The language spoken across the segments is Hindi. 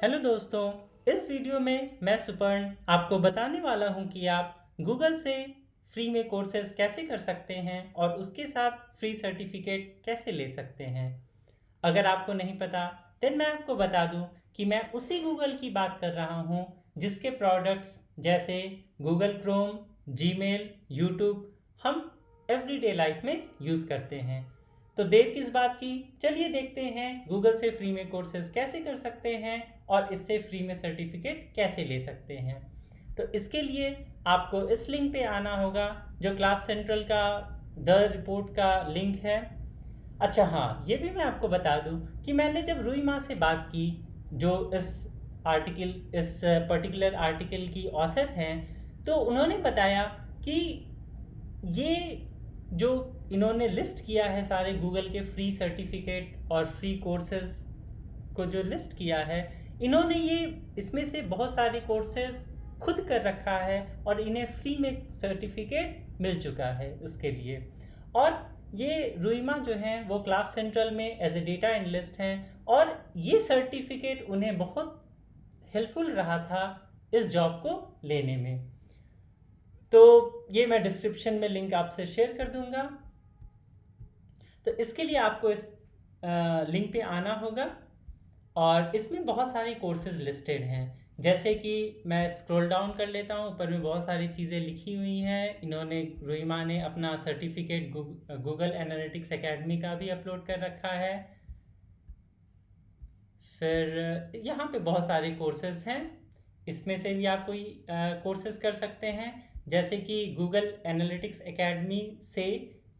हेलो दोस्तों, इस वीडियो में मैं सुपर्ण आपको बताने वाला हूं कि आप गूगल से फ्री में कोर्सेज कैसे कर सकते हैं और उसके साथ फ्री सर्टिफिकेट कैसे ले सकते हैं। अगर आपको नहीं पता देन मैं आपको बता दूं कि मैं उसी गूगल की बात कर रहा हूं जिसके प्रोडक्ट्स जैसे गूगल क्रोम, जीमेल, यूट्यूब हम एवरीडे लाइफ में यूज़ करते हैं। तो देर किस बात की, चलिए देखते हैं गूगल से फ्री में कोर्सेज कैसे कर सकते हैं और इससे फ्री में सर्टिफिकेट कैसे ले सकते हैं। तो इसके लिए आपको इस लिंक पे आना होगा जो क्लास सेंट्रल का द रिपोर्ट का लिंक है। अच्छा हाँ, ये भी मैं आपको बता दूं कि मैंने जब रुई माँ से बात की जो इस पर्टिकुलर आर्टिकल की ऑथर हैं, तो उन्होंने बताया कि ये जो इन्होंने लिस्ट किया है सारे गूगल के फ्री सर्टिफिकेट और फ्री कोर्सेज को जो लिस्ट किया है, इन्होंने ये इसमें से बहुत सारे कोर्सेज खुद कर रखा है और इन्हें फ्री में सर्टिफिकेट मिल चुका है उसके लिए। और ये रुईमा जो हैं वो क्लास सेंट्रल में एज ए डेटा एनालिस्ट हैं और ये सर्टिफिकेट उन्हें बहुत हेल्पफुल रहा था इस जॉब को लेने में। तो ये मैं डिस्क्रिप्शन में लिंक आपसे शेयर कर दूंगा। तो इसके लिए आपको इस लिंक पे आना होगा और इसमें बहुत सारे कोर्सेज लिस्टेड हैं। जैसे कि मैं स्क्रॉल डाउन कर लेता हूँ, ऊपर में बहुत सारी चीज़ें लिखी हुई हैं। इन्होंने रुईमा ने अपना सर्टिफिकेट गूगल एनालिटिक्स एकेडमी का भी अपलोड कर रखा है। फिर यहाँ पे बहुत सारे कोर्सेज हैं, इसमें से भी आप कोई कोर्सेज कर सकते हैं। जैसे कि गूगल एनालिटिक्स एकेडमी से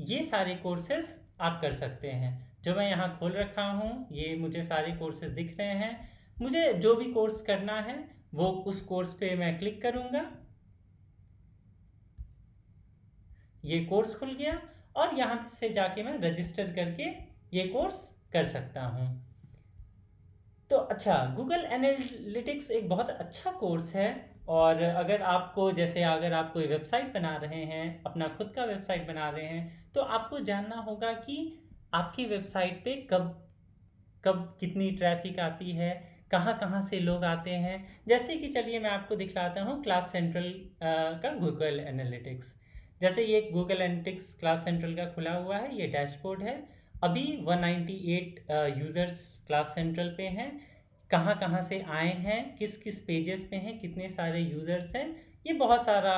ये सारे कोर्सेज आप कर सकते हैं। जो मैं यहाँ खोल रखा हूँ, ये मुझे सारे कोर्सेज दिख रहे हैं। मुझे जो भी कोर्स करना है वो उस कोर्स पे मैं क्लिक करूँगा। ये कोर्स खुल गया और यहाँ से जाके मैं रजिस्टर करके ये कोर्स कर सकता हूँ। तो अच्छा, गूगल एनालिटिक्स एक बहुत अच्छा कोर्स है। और अगर आप कोई वेबसाइट बना रहे हैं, अपना खुद का वेबसाइट बना रहे हैं, तो आपको जानना होगा कि आपकी वेबसाइट पे कब कब कितनी ट्रैफिक आती है, कहाँ कहाँ से लोग आते हैं। जैसे कि चलिए मैं आपको दिखलाता हूँ क्लास सेंट्रल का गूगल एनालिटिक्स। जैसे ये गूगल एनालिटिक्स क्लास सेंट्रल का खुला हुआ है, ये डैशबोर्ड है। अभी 198 यूज़र्स क्लास सेंट्रल पे हैं। कहाँ कहाँ से आए हैं, किस किस पेजेस पे हैं, कितने सारे यूज़र्स हैं, ये बहुत सारा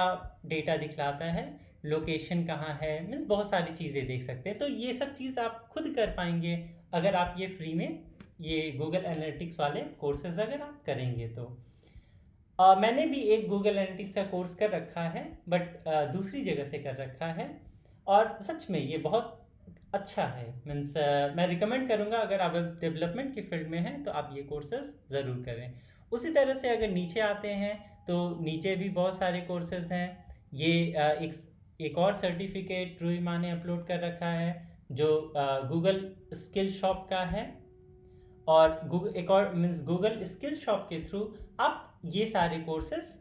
डेटा दिखलाता है। लोकेशन कहाँ है, मीन्स बहुत सारी चीज़ें देख सकते हैं। तो ये सब चीज़ आप खुद कर पाएंगे अगर आप ये फ्री में ये गूगल एनालिटिक्स वाले कोर्सेज अगर आप करेंगे तो। मैंने भी एक गूगल एनालिटिक्स का कोर्स कर रखा है, बट दूसरी जगह से कर रखा है। और सच में ये बहुत अच्छा है। मीन्स मैं रिकमेंड करूँगा, अगर आप वेब डेवलपमेंट की फील्ड में हैं तो आप ये कोर्सेज ज़रूर करें। उसी तरह से अगर नीचे आते हैं तो नीचे भी बहुत सारे कोर्सेज हैं। ये एक और सर्टिफिकेट रुईमा ने अपलोड कर रखा है जो गूगल स्किल शॉप का है। और गूगल स्किल शॉप के थ्रू आप ये सारे कोर्सेज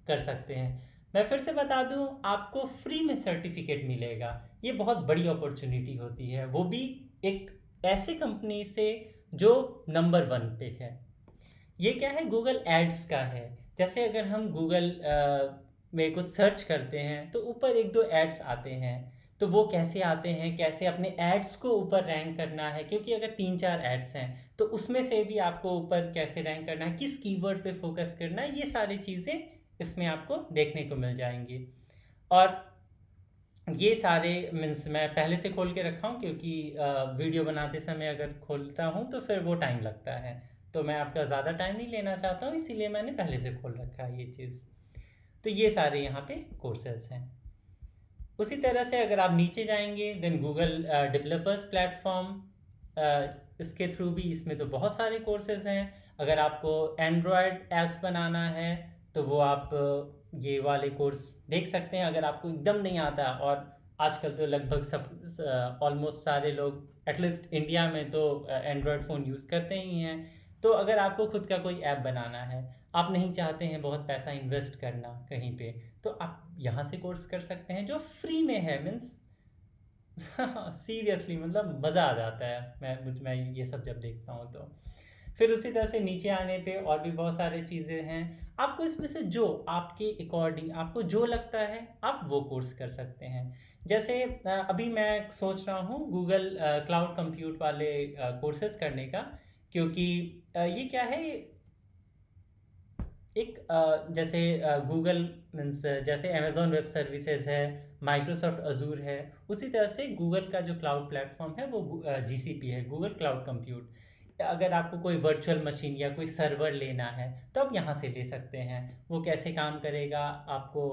कर सकते हैं। मैं फिर से बता दूं, आपको फ्री में सर्टिफिकेट मिलेगा। ये बहुत बड़ी अपॉर्चुनिटी होती है, वो भी एक ऐसे कंपनी से जो नंबर 1 पे है। ये क्या है, गूगल एड्स का है। जैसे अगर हम गूगल में कुछ सर्च करते हैं तो ऊपर एक दो एड्स आते हैं। तो वो कैसे आते हैं, कैसे अपने एड्स को ऊपर रैंक करना है, क्योंकि अगर 3-4 एड्स हैं तो उसमें से भी आपको ऊपर कैसे रैंक करना है, किस कीवर्ड पे फोकस करना है, ये सारी चीज़ें इसमें आपको देखने को मिल जाएंगी। और ये सारे मीन्स मैं पहले से खोल के रखा हूँ, क्योंकि वीडियो बनाते समय अगर खोलता हूँ तो फिर वो टाइम लगता है। तो मैं आपका ज़्यादा टाइम नहीं लेना चाहता हूँ, इसीलिए मैंने पहले से खोल रखा है ये चीज़। तो ये सारे यहाँ पे कोर्सेज हैं। उसी तरह से अगर आप नीचे जाएंगे देन गूगल डेवलपर्स प्लेटफॉर्म, इसके थ्रू भी इसमें तो बहुत सारे कोर्सेज हैं। अगर आपको एंड्रॉयड ऐप्स बनाना है तो वो आप ये वाले कोर्स देख सकते हैं। अगर आपको एकदम नहीं आता, और आजकल तो लगभग सब ऑलमोस्ट सारे लोग एटलीस्ट इंडिया में तो एंड्रॉयड फ़ोन यूज़ करते ही हैं। तो अगर आपको खुद का कोई ऐप बनाना है, आप नहीं चाहते हैं बहुत पैसा इन्वेस्ट करना कहीं पे, तो आप यहाँ से कोर्स कर सकते हैं जो फ्री में है। मीन्स सीरियसली मतलब मज़ा आ जाता है मैं ये सब जब देखता हूँ तो। फिर उसी तरह से नीचे आने पे और भी बहुत सारे चीज़ें हैं। आपको इसमें से जो आपके अकॉर्डिंग आपको जो लगता है आप वो कोर्स कर सकते हैं। जैसे अभी मैं सोच रहा हूँ गूगल क्लाउड कंप्यूट वाले कोर्सेज करने का, क्योंकि ये क्या है, एक जैसे गूगल मीन्स जैसे अमेजोन वेब सर्विसेज है, माइक्रोसॉफ्ट अजूर है, उसी तरह से गूगल का जो क्लाउड प्लेटफॉर्म है वो जीसीपी है, गूगल क्लाउड कंप्यूट। अगर आपको कोई वर्चुअल मशीन या कोई सर्वर लेना है तो आप यहाँ से ले सकते हैं। वो कैसे काम करेगा, आपको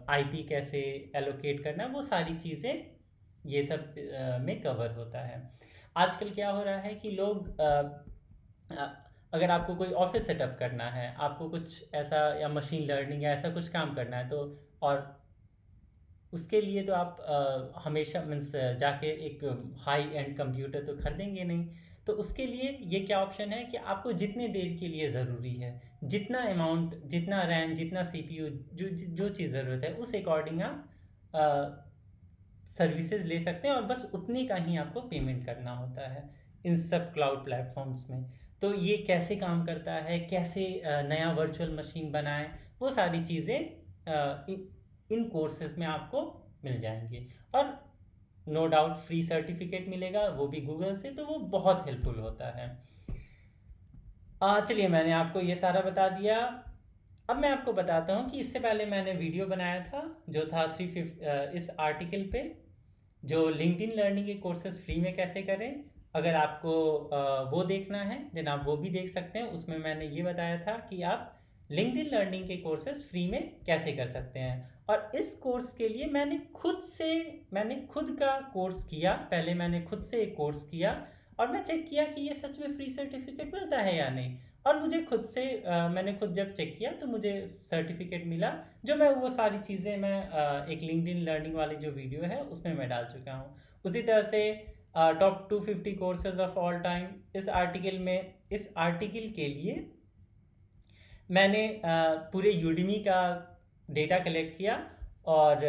आईपी कैसे एलोकेट करना है, वो सारी चीज़ें ये सब में कवर होता है। आजकल क्या हो रहा है कि लोग अ, अगर आपको कोई ऑफिस सेटअप करना है, आपको कुछ ऐसा या मशीन लर्निंग या ऐसा कुछ काम करना है, तो और उसके लिए तो आप हमेशा मीन्स जाके एक हाई एंड कंप्यूटर तो खरीदेंगे नहीं। तो उसके लिए ये क्या ऑप्शन है कि आपको जितने देर के लिए ज़रूरी है, जितना अमाउंट, जितना रैम, जितना सीपीयू, जो जो चीज़ ज़रूरत है उस अकॉर्डिंग आप सर्विसेज ले सकते हैं, और बस उतने का ही आपको पेमेंट करना होता है इन सब क्लाउड प्लेटफॉर्म्स में। तो ये कैसे काम करता है, कैसे नया वर्चुअल मशीन बनाएं, वो सारी चीज़ें इन कोर्सेज में आपको मिल जाएंगे। और नो डाउट फ्री सर्टिफिकेट मिलेगा, वो भी गूगल से, तो वो बहुत हेल्पफुल होता है। चलिए, मैंने आपको ये सारा बता दिया। अब मैं आपको बताता हूँ कि इससे पहले मैंने वीडियो बनाया था जो था इस आर्टिकल पे, जो लिंक्डइन लर्निंग के कोर्सेज फ्री में कैसे करें। अगर आपको वो देखना है देन आप वो भी देख सकते हैं। उसमें मैंने ये बताया था कि आप लिंक्डइन लर्निंग के कोर्सेज फ्री में कैसे कर सकते हैं। और इस कोर्स के लिए मैंने खुद का कोर्स किया। पहले मैंने खुद से एक कोर्स किया और मैं चेक किया कि ये सच में फ्री सर्टिफिकेट मिलता है या नहीं। और मुझे मैंने खुद जब चेक किया तो मुझे सर्टिफिकेट मिला, जो मैं वो सारी चीज़ें मैं एक लिंक्डइन लर्निंग वाली जो वीडियो है उसमें मैं डाल चुका हूँ। उसी तरह से top 250 courses of all time, इस आर्टिकल के लिए मैंने पूरे यूडीमी का डेटा कलेक्ट किया, और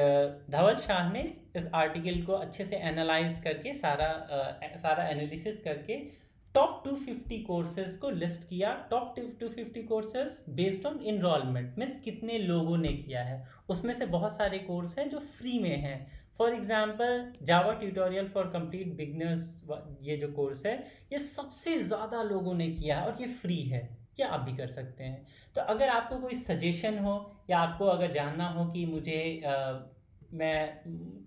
धवल शाह ने इस आर्टिकल को अच्छे से एनालाइज करके सारा एनालिसिस करके टॉप 250 कोर्सेज को लिस्ट किया। Top 250 courses based on enrolment, means कितने लोगों ने किया है। उसमें से बहुत सारे कोर्स हैं जो फ्री में हैं। For example Java tutorial for complete beginners, ये जो कोर्स है ये सबसे ज़्यादा लोगों ने किया है और ये फ्री है, ये आप भी कर सकते हैं। तो अगर आपको कोई सजेशन हो या आपको अगर जानना हो कि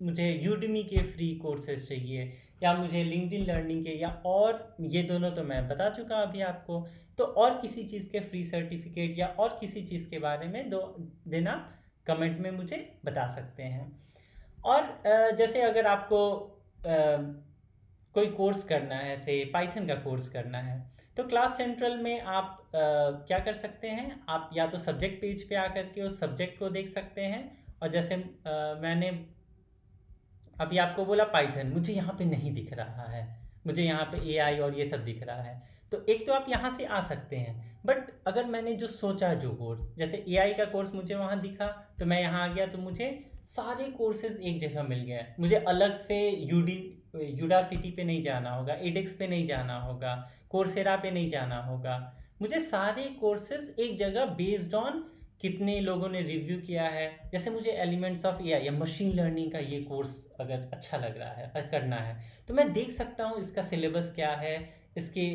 मुझे यूडमी के फ्री कोर्सेज चाहिए या मुझे लिंक्डइन लर्निंग के, या और ये दोनों तो मैं बता चुका अभी आपको, तो और किसी चीज़ के फ्री सर्टिफिकेट या और किसी चीज़ के बारे में देना कमेंट में मुझे बता सकते हैं। और जैसे अगर आपको कोई कोर्स करना है, से पाइथन का कोर्स करना है, तो क्लास सेंट्रल में आप क्या कर सकते हैं, आप या तो सब्जेक्ट पेज पे आकर के उस सब्जेक्ट को देख सकते हैं। और जैसे मैंने अभी आपको बोला पाइथन मुझे यहाँ पे नहीं दिख रहा है, मुझे यहाँ पे एआई और ये सब दिख रहा है, तो एक तो आप यहाँ से आ सकते हैं। बट अगर मैंने जो सोचा, जो कोर्स जैसे एआई का कोर्स मुझे वहाँ दिखा तो मैं यहाँ आ गया, तो मुझे सारे कोर्सेज एक जगह मिल गए। मुझे अलग से यूडासिटी पे नहीं जाना होगा, एडेक्स पे नहीं जाना होगा, कोर्सेरा पे नहीं जाना होगा। मुझे सारे कोर्सेज एक जगह बेस्ड ऑन कितने लोगों ने रिव्यू किया है। जैसे मुझे एलिमेंट्स ऑफ एआई या मशीन लर्निंग का ये कोर्स अगर अच्छा लग रहा है, करना है, तो मैं देख सकता हूँ इसका सिलेबस क्या है, इसके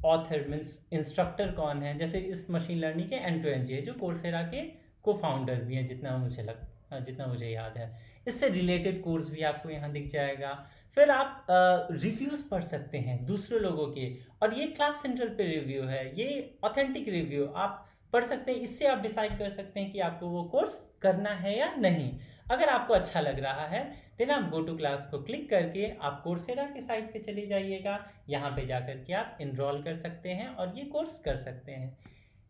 ऑथर मीन्स इंस्ट्रक्टर कौन है। जैसे इस मशीन लर्निंग के एंड टू एंड जो कोर्सेरा के को फाउंडर भी हैं, जितना मुझे याद है। इससे रिलेटेड कोर्स भी आपको यहाँ दिख जाएगा। फिर आप रिव्यूज़ पढ़ सकते हैं दूसरे लोगों के, और ये क्लास सेंट्रल पे रिव्यू है, ये ऑथेंटिक रिव्यू आप पढ़ सकते हैं। इससे आप डिसाइड कर सकते हैं कि आपको वो कोर्स करना है या नहीं। अगर आपको अच्छा लग रहा है देन आप गो टू क्लास को क्लिक करके आप कोर्सेरा के साइट पे चले जाइएगा। यहाँ पे जाकर के आप इनरोल कर सकते हैं और ये कोर्स कर सकते हैं।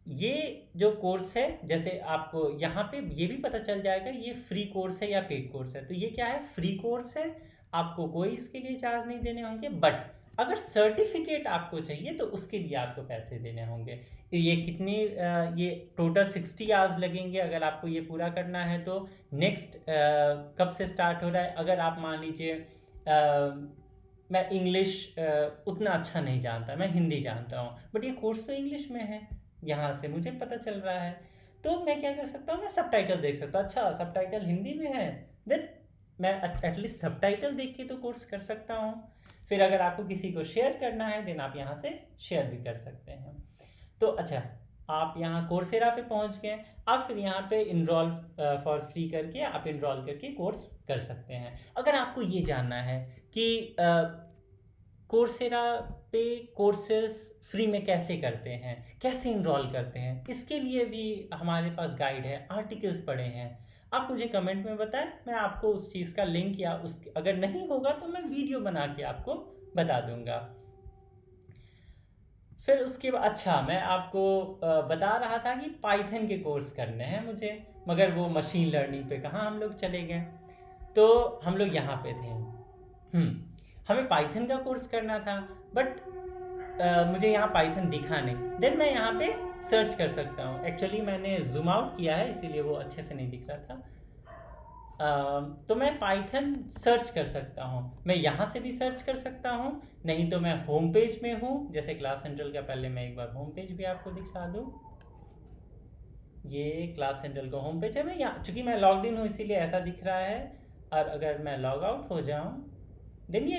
ये जो कोर्स है, जैसे आपको यहाँ पे ये भी पता चल जाएगा ये फ्री कोर्स है या पेड कोर्स है। तो ये क्या है, फ्री कोर्स है, आपको कोई इसके लिए चार्ज नहीं देने होंगे। बट अगर सर्टिफिकेट आपको चाहिए तो उसके लिए आपको पैसे देने होंगे। ये टोटल 60 आवर्स लगेंगे अगर आपको ये पूरा करना है। तो नेक्स्ट कब से स्टार्ट हो रहा है, अगर आप मान लीजिए मैं इंग्लिश उतना अच्छा नहीं जानता, मैं हिंदी जानता हूँ, बट ये कोर्स तो इंग्लिश में है, यहाँ से मुझे पता चल रहा है। तो मैं क्या कर सकता हूँ, मैं सबटाइटल देख सकता हूँ। अच्छा, सबटाइटल हिंदी में है, देन मैं एटलीस्ट सबटाइटल देख के तो कोर्स कर सकता हूँ। फिर अगर आपको किसी को शेयर करना है देन आप यहाँ से शेयर भी कर सकते हैं। तो अच्छा, आप यहाँ कोर्सेरा पे पहुँच गए, आप फिर यहाँ पे इनरोल फॉर फ्री करके आप इनरोल करके कोर्स कर सकते हैं। अगर आपको ये जानना है कि कोर्सेरा पे कोर्सेस फ्री में कैसे करते हैं, कैसे इनरोल करते हैं, इसके लिए भी हमारे पास गाइड है, आर्टिकल्स पढ़े हैं। आप मुझे कमेंट में बताएं, मैं आपको उस चीज़ का लिंक या उस अगर नहीं होगा तो मैं वीडियो बना के आपको बता दूंगा। फिर उसके बाद अच्छा, मैं आपको बता रहा था कि पाइथन के कोर्स करने हैं मुझे, मगर वो मशीन लर्निंग पे कहाँ हम लोग चले गए। तो हम लोग यहाँ पे थे। हमें पाइथन का कोर्स करना था, बट मुझे यहाँ पाइथन दिखा नहीं। देन मैं यहाँ पे सर्च कर सकता हूँ। एक्चुअली मैंने जूम आउट किया है इसीलिए वो अच्छे से नहीं दिख रहा था। तो मैं पाइथन सर्च कर सकता हूँ, मैं यहाँ से भी सर्च कर सकता हूँ, नहीं तो मैं होम पेज में हूँ जैसे क्लास सेंट्रल का। पहले मैं एक बार होम पेज भी आपको दिखा दूँ। ये क्लास सेंट्रल का होम पेज है। मैं यहाँ, चूँकि मैं लॉग्ड इन हूँ इसीलिए ऐसा दिख रहा है। और अगर मैं लॉग आउट हो जाऊँ देन ये,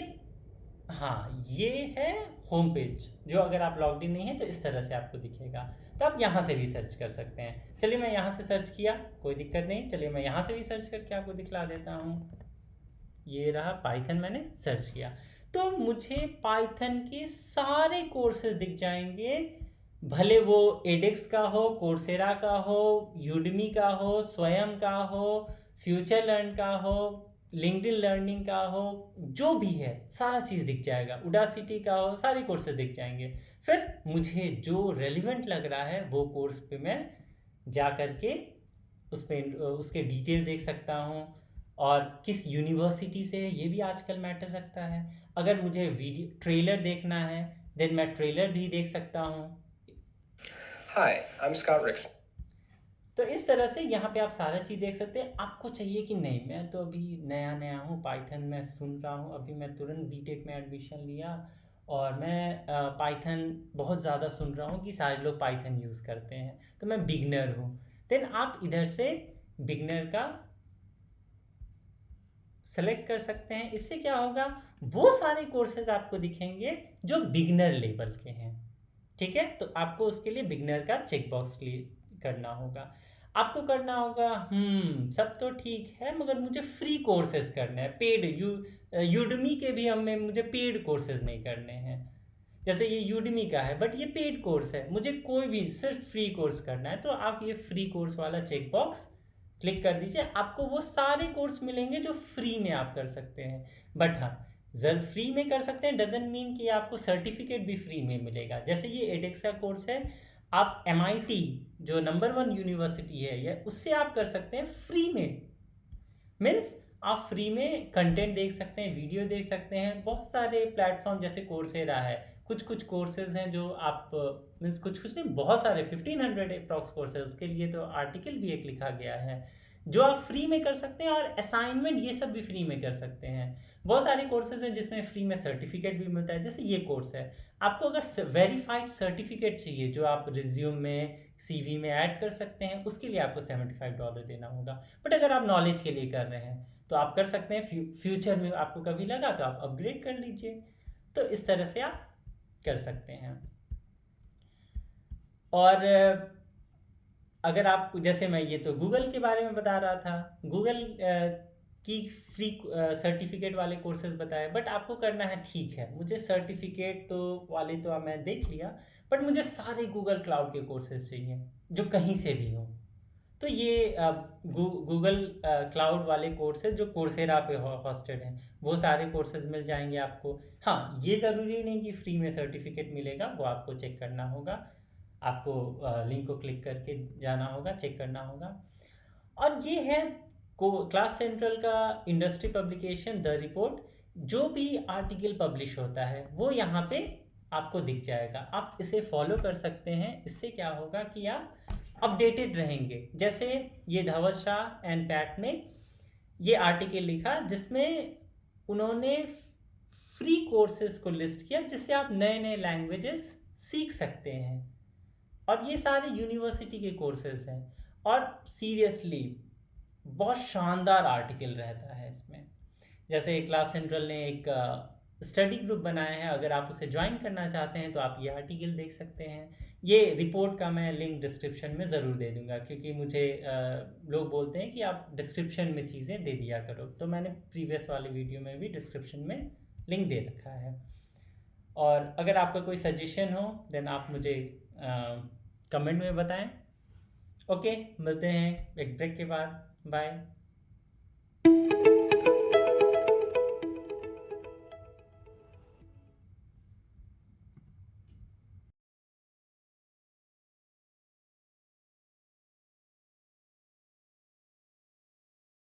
हाँ ये है होम पेज, जो अगर आप लॉग्ड इन नहीं है तो इस तरह से आपको दिखेगा। तो आप यहाँ से भी सर्च कर सकते हैं। चलिए मैं यहाँ से सर्च किया, कोई दिक्कत नहीं। चलिए मैं यहाँ से भी सर्च करके आपको दिखला देता हूँ। ये रहा पाइथन, मैंने सर्च किया तो मुझे पाइथन के सारे कोर्सेज दिख जाएंगे, भले वो एडेक्स का हो, कोर्सेरा का हो, यूडमी का हो, स्वयं का हो, फ्यूचर लर्न का हो, लिंक्डइन लर्निंग का हो, जो भी है सारा चीज़ दिख जाएगा, उडासिटी का हो, सारे कोर्सेज दिख जाएंगे। फिर मुझे जो रेलिवेंट लग रहा है वो कोर्स पे मैं जा कर के उस पर उसके डिटेल देख सकता हूँ, और किस यूनिवर्सिटी से है ये भी आजकल मैटर रखता है। अगर मुझे वीडियो ट्रेलर देखना है देन मैं ट्रेलर भी देख सकता हूँ। Hi, I'm Scott Ricks. तो इस तरह से यहाँ पे आप सारा चीज़ देख सकते हैं। आपको चाहिए कि नहीं, मैं तो अभी नया नया हूँ पाइथन में, सुन रहा हूँ, अभी मैं तुरंत बीटेक में एडमिशन लिया और मैं पाइथन बहुत ज़्यादा सुन रहा हूँ कि सारे लोग पाइथन यूज़ करते हैं, तो मैं बिगनर हूँ। देन आप इधर से बिगनर का सेलेक्ट कर सकते हैं। इससे क्या होगा, वो सारे कोर्सेज आपको दिखेंगे जो बिगनर लेवल के हैं। ठीक है, तो आपको उसके लिए बिगनर का चेक बॉक्स करना होगा। आपको करना होगा सब तो ठीक है, मगर मुझे फ्री कोर्सेज करने हैं, पेड यूडमी के भी हमें, मुझे पेड कोर्सेज नहीं करने हैं। जैसे ये यूडमी का है बट ये पेड कोर्स है, मुझे कोई भी सिर्फ फ्री कोर्स करना है। तो आप ये फ्री कोर्स वाला चेक बॉक्स क्लिक कर दीजिए, आपको वो सारे कोर्स मिलेंगे जो फ्री में आप कर सकते हैं। बट हाँ, जब फ्री में कर सकते हैं डजेंट मीन कि आपको सर्टिफिकेट भी फ्री में मिलेगा। जैसे ये एडेक्स का कोर्स है, आप MIT जो नंबर 1 यूनिवर्सिटी है या उससे आप कर सकते हैं फ्री में। मीन्स आप फ्री में कंटेंट देख सकते हैं, वीडियो देख सकते हैं। बहुत सारे प्लेटफॉर्म जैसे कोर्सेरा है, कुछ कुछ कोर्सेज हैं जो आप मीन्स कुछ नहीं, बहुत सारे 1500 अप्रॉक्स कोर्सेज, उसके लिए तो आर्टिकल भी एक लिखा गया है जो आप फ्री में कर सकते हैं, और असाइनमेंट ये सब भी फ्री में कर सकते हैं। बहुत सारे कोर्सेज हैं जिसमें फ्री में सर्टिफिकेट भी मिलता है। जैसे ये कोर्स है, आपको अगर वेरीफाइड सर्टिफिकेट चाहिए जो आप रिज्यूम में, CV में ऐड कर सकते हैं, उसके लिए आपको $75 देना होगा। बट अगर आप नॉलेज के लिए कर रहे हैं तो आप कर सकते हैं, फ्यूचर में आपको कभी लगा तो आप अपग्रेड कर लीजिए। तो इस तरह से आप कर सकते हैं। और अगर आप, जैसे मैं ये तो गूगल के बारे में बता रहा था, गूगल की फ्री सर्टिफिकेट वाले कोर्सेज बताए, बट आपको करना है, ठीक है मुझे सर्टिफिकेट तो वाले तो मैं देख लिया, बट मुझे सारे गूगल क्लाउड के कोर्सेज चाहिए जो कहीं से भी हों। तो ये गूगल क्लाउड वाले कोर्सेज जो कोर्सेरा पे हॉस्टेड हैं, वो सारे कोर्सेज मिल जाएंगे आपको। हाँ, ये ज़रूरी नहीं कि फ्री में सर्टिफिकेट मिलेगा, वो आपको चेक करना होगा, आपको लिंक को क्लिक करके जाना होगा, चेक करना होगा। और ये है क्लास सेंट्रल का इंडस्ट्री पब्लिकेशन द रिपोर्ट, जो भी आर्टिकल पब्लिश होता है वो यहाँ पे आपको दिख जाएगा। आप इसे फॉलो कर सकते हैं। इससे क्या होगा कि आप अपडेटेड रहेंगे। जैसे ये धवल शाह एंड पैट ने ये आर्टिकल लिखा जिसमें उन्होंने फ्री कोर्सेज को लिस्ट किया जिससे आप नए नए लैंग्वेजेस सीख सकते हैं, और ये सारे यूनिवर्सिटी के कोर्सेज हैं। और सीरियसली बहुत शानदार आर्टिकल रहता है इसमें। जैसे क्लास सेंट्रल ने एक स्टडी ग्रुप बनाया है, अगर आप उसे ज्वाइन करना चाहते हैं तो आप ये आर्टिकल देख सकते हैं। ये रिपोर्ट का मैं लिंक डिस्क्रिप्शन में ज़रूर दे दूंगा, क्योंकि मुझे लोग बोलते हैं कि आप डिस्क्रिप्शन में चीज़ें दे दिया करो, तो मैंने प्रीवियस वाले वीडियो में भी डिस्क्रिप्शन में लिंक दे रखा है। और अगर आपका कोई सजेशन हो देन आप मुझे कमेंट में बताएं। ओके, मिलते हैं एक ब्रेक के बाद। बाय।